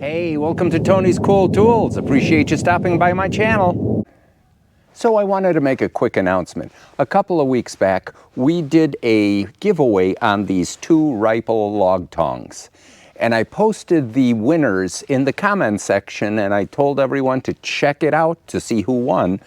Hey, welcome to Tony's Cool Tools. Appreciate you stopping by my channel. So I wanted to make a quick announcement. A couple of weeks back, we did a giveaway on these two Ripple log tongs. And I posted the winners in the comment section and I told everyone to check it out to see who won.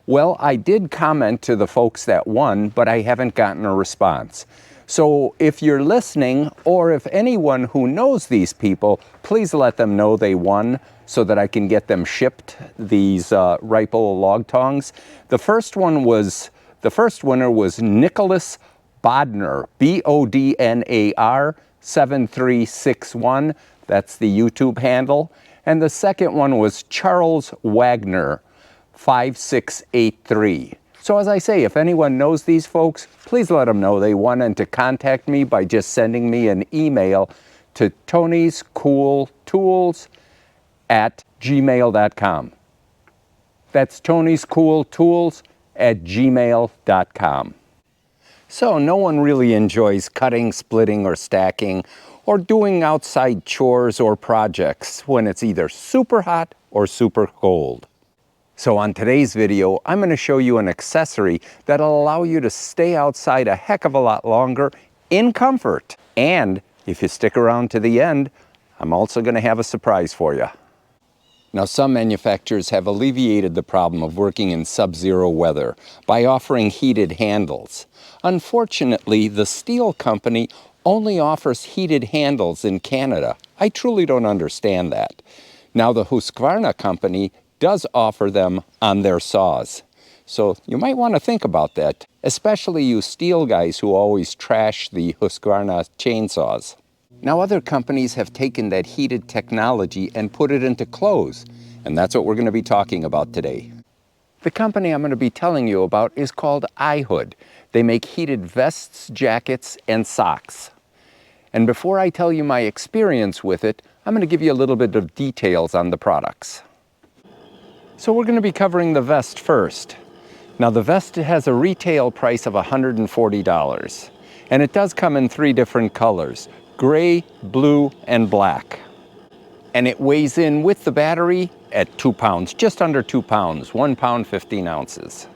Well, I did comment to the folks that won, but I haven't gotten a response. So if you're listening, or if anyone who knows these people, please let them know they won so that I can get them shipped these Ripple log tongs. The first winner was Nicholas Bodnar, B-O-D-N-A-R 7361. That's the YouTube handle. And the second one was Charles Wagner, 5683. So as I say, if anyone knows these folks, please let them know they won, and to contact me by just sending me an email to tonyscooltools@gmail.com. That's tonyscooltools@gmail.com. So no one really enjoys cutting, splitting, or stacking, or doing outside chores or projects when it's either super hot or super cold. So on today's video, I'm going to show you an accessory that'll allow you to stay outside a heck of a lot longer in comfort. And if you stick around to the end, I'm also going to have a surprise for you. Now, some manufacturers have alleviated the problem of working in sub-zero weather by offering heated handles. Unfortunately, the steel company only offers heated handles in Canada. I truly don't understand that. Now, the Husqvarna company does offer them on their saws. So you might want to think about that, especially you steel guys who always trash the Husqvarna chainsaws. Now, other companies have taken that heated technology and put it into clothes, and that's what we're going to be talking about today. The company I'm going to be telling you about is called iHood. They make heated vests, jackets, and socks. And before I tell you my experience with it, I'm going to give you a little bit of details on the products. So we're going to be covering the vest first. Now the vest has a retail price of $140, and it does come in 3 different colors: gray, blue, and black. And it weighs in with the battery at 2 pounds, just under 2 pounds, 1 pound 15 ounces.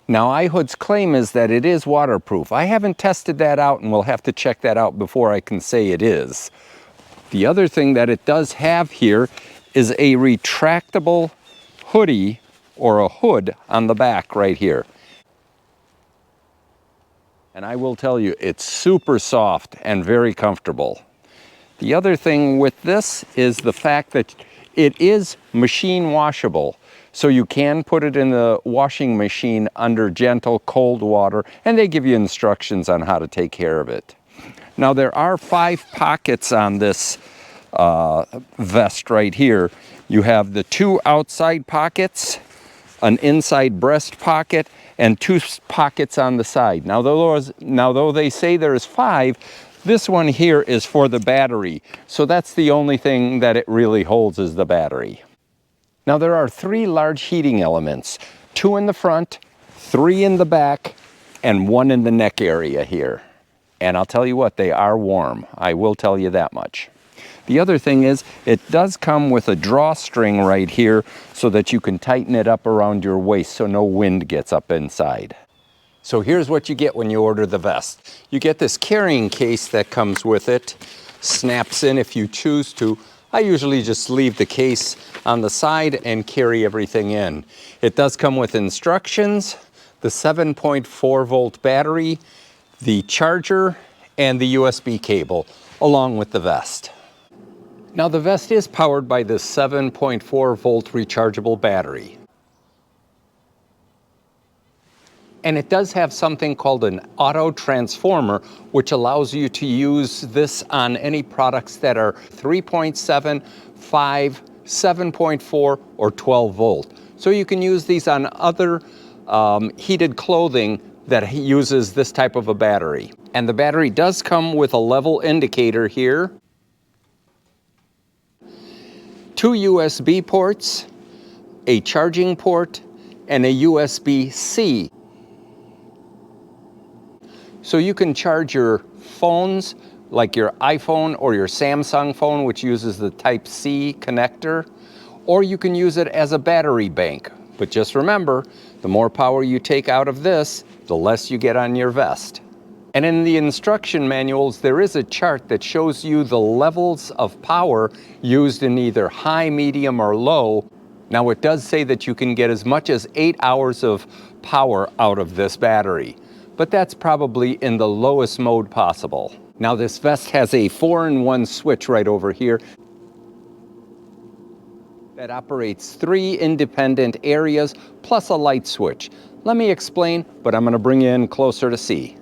Now iHood's claim is that it is waterproof. I haven't tested that out, and we'll have to check that out before I can say it is. The other thing that it does have here is a retractable hoodie, or a hood, on the back right here. And I will tell you, it's super soft and very comfortable. The other thing with this is the fact that it is machine washable. So you can put it in the washing machine under gentle cold water, and they give you instructions on how to take care of it. Now there are 5 pockets on this vest right here. You have the 2 outside pockets, an inside breast pocket, and 2 pockets on the side. Now though they say there's 5, this one here is for the battery. So that's the only thing that it really holds, is the battery. Now there are 3 large heating elements, 2 in the front, 3 in the back, and 1 in the neck area here. And I'll tell you what, they are warm. I will tell you that much. The other thing is, it does come with a drawstring right here so that you can tighten it up around your waist so no wind gets up inside. So here's what you get when you order the vest. You get this carrying case that comes with it, snaps in if you choose to. I usually just leave the case on the side and carry everything in. It does come with instructions, the 7.4 volt battery, the charger, and the USB cable, along with the vest. Now the vest is powered by this 7.4 volt rechargeable battery. And it does have something called an auto transformer, which allows you to use this on any products that are 3.7, 5, 7.4, or 12 volt. So you can use these on other heated clothing that uses this type of a battery. And the battery does come with a level indicator here, 2 USB ports, a charging port, and a USB-C. So you can charge your phones, like your iPhone or your Samsung phone, which uses the Type-C connector, or you can use it as a battery bank. But just remember, the more power you take out of this, the less you get on your vest. And in the instruction manuals, there is a chart that shows you the levels of power used in either high, medium, or low. Now, it does say that you can get as much as 8 hours of power out of this battery, but that's probably in the lowest mode possible. Now, this vest has a 4-in-1 switch right over here that operates 3 independent areas plus a light switch. Let me explain, but I'm going to bring you in closer to see.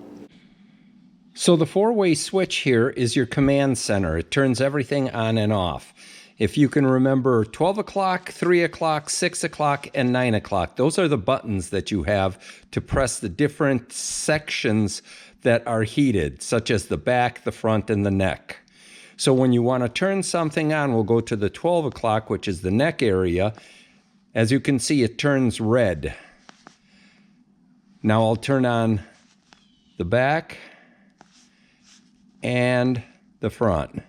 So the 4-way switch here is your command center. It turns everything on and off. If you can remember 12 o'clock, 3 o'clock, 6 o'clock, and 9 o'clock, those are the buttons that you have to press the different sections that are heated, such as the back, the front, and the neck. So when you want to turn something on, we'll go to the 12 o'clock, which is the neck area. As you can see, it turns red. Now I'll turn on the back and the front.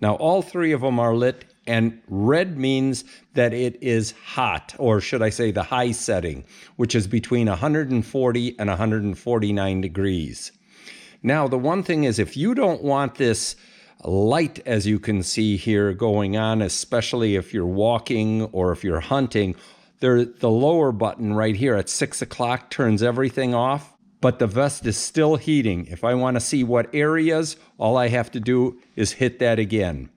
Now all 3 of them are lit, and red means that it is hot, or should I say the high setting, which is between 140 and 149 degrees. Now the one thing is, if you don't want this light, as you can see here, going on, especially if you're walking or if you're hunting, the lower button right here at 6 o'clock turns everything off, but the vest is still heating. If I want to see what areas, all I have to do is hit that again.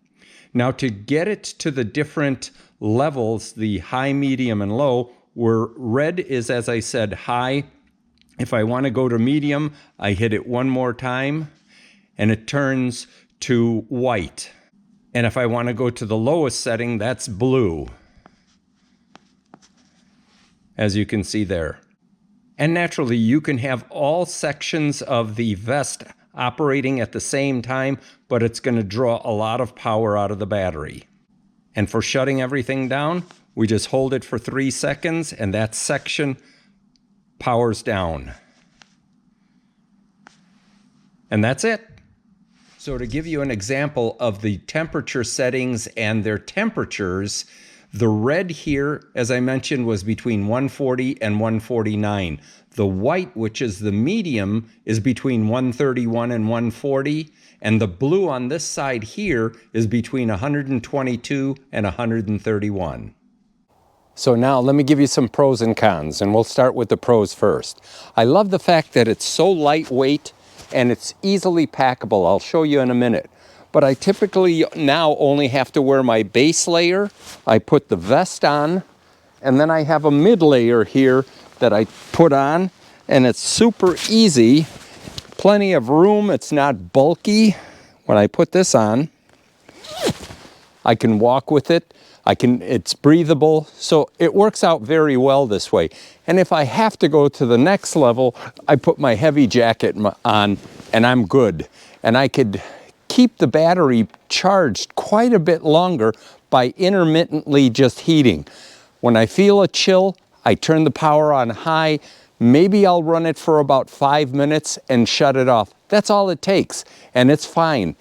Now to get it to the different levels, the high, medium, and low, where red is, as I said, high. If I want to go to medium, I hit it one more time and it turns to white. And if I want to go to the lowest setting, that's blue, as you can see there. And naturally, you can have all sections of the vest operating at the same time, but it's going to draw a lot of power out of the battery. And for shutting everything down, we just hold it for 3 seconds and that section powers down. And that's it. So to give you an example of the temperature settings and their temperatures, the red here, as I mentioned, was between 140 and 149. The white, which is the medium, is between 131 and 140. And the blue on this side here is between 122 and 131. So now let me give you some pros and cons, and we'll start with the pros first. I love the fact that it's so lightweight and it's easily packable. I'll show you in a minute. But I typically now only have to wear my base layer. I put the vest on, and then I have a mid layer here that I put on, and it's super easy. Plenty of room. It's not bulky. When I put this on, I can walk with it. It's breathable, so it works out very well this way. And if I have to go to the next level, I put my heavy jacket on and I'm good. And I could keep the battery charged quite a bit longer by intermittently just heating. When I feel a chill, I turn the power on high. Maybe I'll run it for about 5 minutes and shut it off. That's all it takes, and it's fine.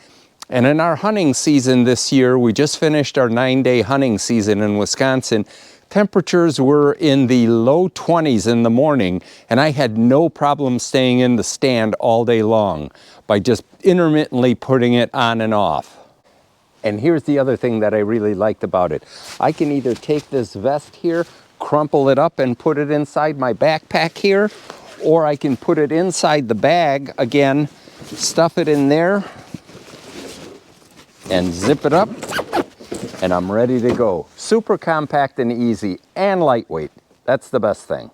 And in our hunting season this year, we just finished our 9-day hunting season in Wisconsin. Temperatures were in the low 20s in the morning, and I had no problem staying in the stand all day long by just intermittently putting it on and off. And here's the other thing that I really liked about it. I can either take this vest here, crumple it up and put it inside my backpack here, or I can put it inside the bag again, stuff it in there, and zip it up, and I'm ready to go. Super compact and easy and lightweight. That's the best thing.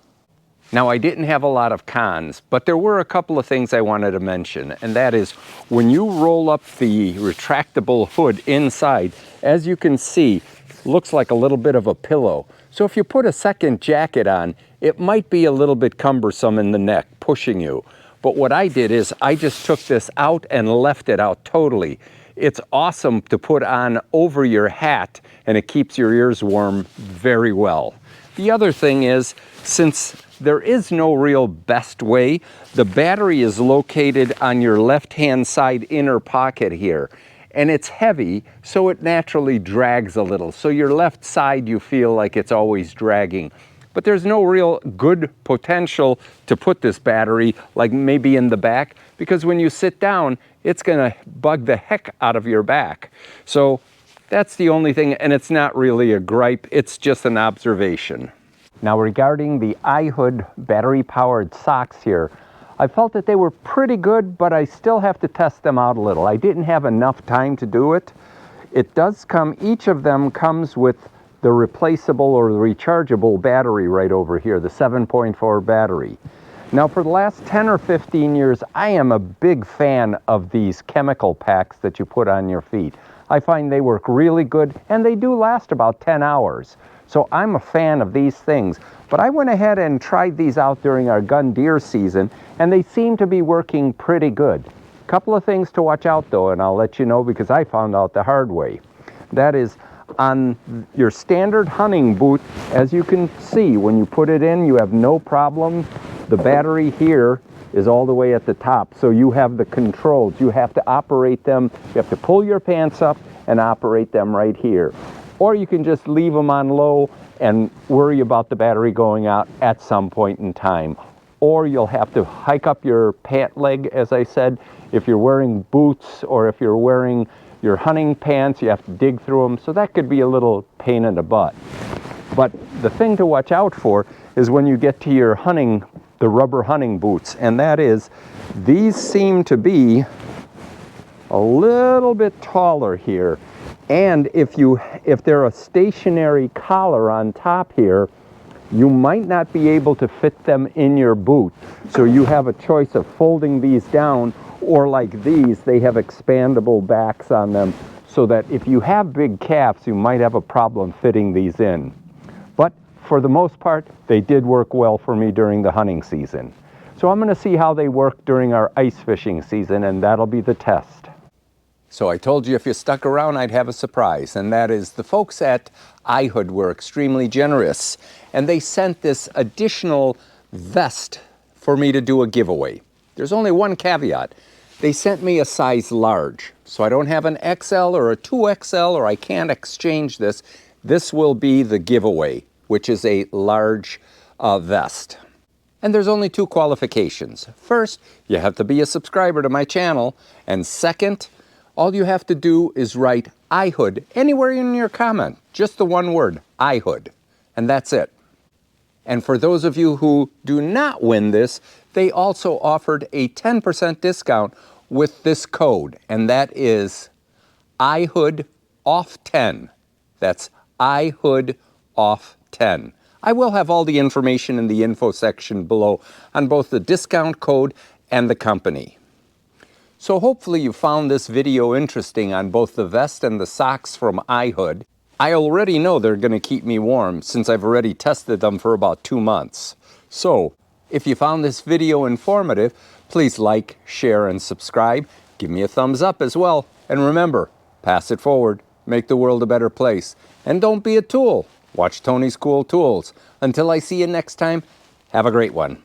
Now, I didn't have a lot of cons, but there were a couple of things I wanted to mention, and that is when you roll up the retractable hood inside, as you can see, looks like a little bit of a pillow. So if you put a second jacket on, it might be a little bit cumbersome in the neck, pushing you. But what I did is I just took this out and left it out totally. It's awesome to put on over your hat, and it keeps your ears warm very well. The other thing is, since there is no real best way. The battery is located on your left-hand side inner pocket here, and it's heavy, so it naturally drags a little. So your left side, you feel like it's always dragging. But there's no real good potential to put this battery, like maybe in the back, because when you sit down, it's gonna bug the heck out of your back. So that's the only thing, and it's not really a gripe, it's just an observation. Now regarding the iHood battery-powered socks here, I felt that they were pretty good, but I still have to test them out a little. I didn't have enough time to do it. It does come, each of them comes with the replaceable or the rechargeable battery right over here, the 7.4 battery. Now for the last 10 or 15 years, I am a big fan of these chemical packs that you put on your feet. I find they work really good, and they do last about 10 hours. So I'm a fan of these things. But I went ahead and tried these out during our gun deer season, and they seem to be working pretty good. A couple of things to watch out though, and I'll let you know because I found out the hard way. That is, on your standard hunting boot, as you can see, when you put it in, you have no problem. The battery here is all the way at the top, so you have the controls. You have to operate them. You have to pull your pants up and operate them right here. Or you can just leave them on low and worry about the battery going out at some point in time. Or you'll have to hike up your pant leg, as I said. If you're wearing boots or if you're wearing your hunting pants, you have to dig through them. So that could be a little pain in the butt. But the thing to watch out for is when you get to your hunting, the rubber hunting boots, and that is, these seem to be a little bit taller here. And if they're a stationary collar on top here, you might not be able to fit them in your boot. So you have a choice of folding these down, or like these, they have expandable backs on them, so that if you have big calves, you might have a problem fitting these in. But for the most part, they did work well for me during the hunting season. So I'm going to see how they work during our ice fishing season, and that'll be the test. So I told you if you stuck around, I'd have a surprise, and that is the folks at iHood were extremely generous, and they sent this additional vest for me to do a giveaway. There's only one caveat. They sent me a size large, so I don't have an XL or a 2XL, or I can't exchange this. This will be the giveaway, which is a large vest. And there's only two qualifications. First, you have to be a subscriber to my channel, and second, all you have to do is write iHood anywhere in your comment. Just the one word, iHood. And that's it. And for those of you who do not win this, they also offered a 10% discount with this code. And that is iHood off 10. That's iHood off 10. I will have all the information in the info section below on both the discount code and the company. So hopefully you found this video interesting on both the vest and the socks from iHood. I already know they're going to keep me warm since I've already tested them for about 2 months. So if you found this video informative, please like, share, and subscribe. Give me a thumbs up as well. And remember, pass it forward, make the world a better place. And don't be a tool. Watch Tony's Cool Tools. Until I see you next time, have a great one.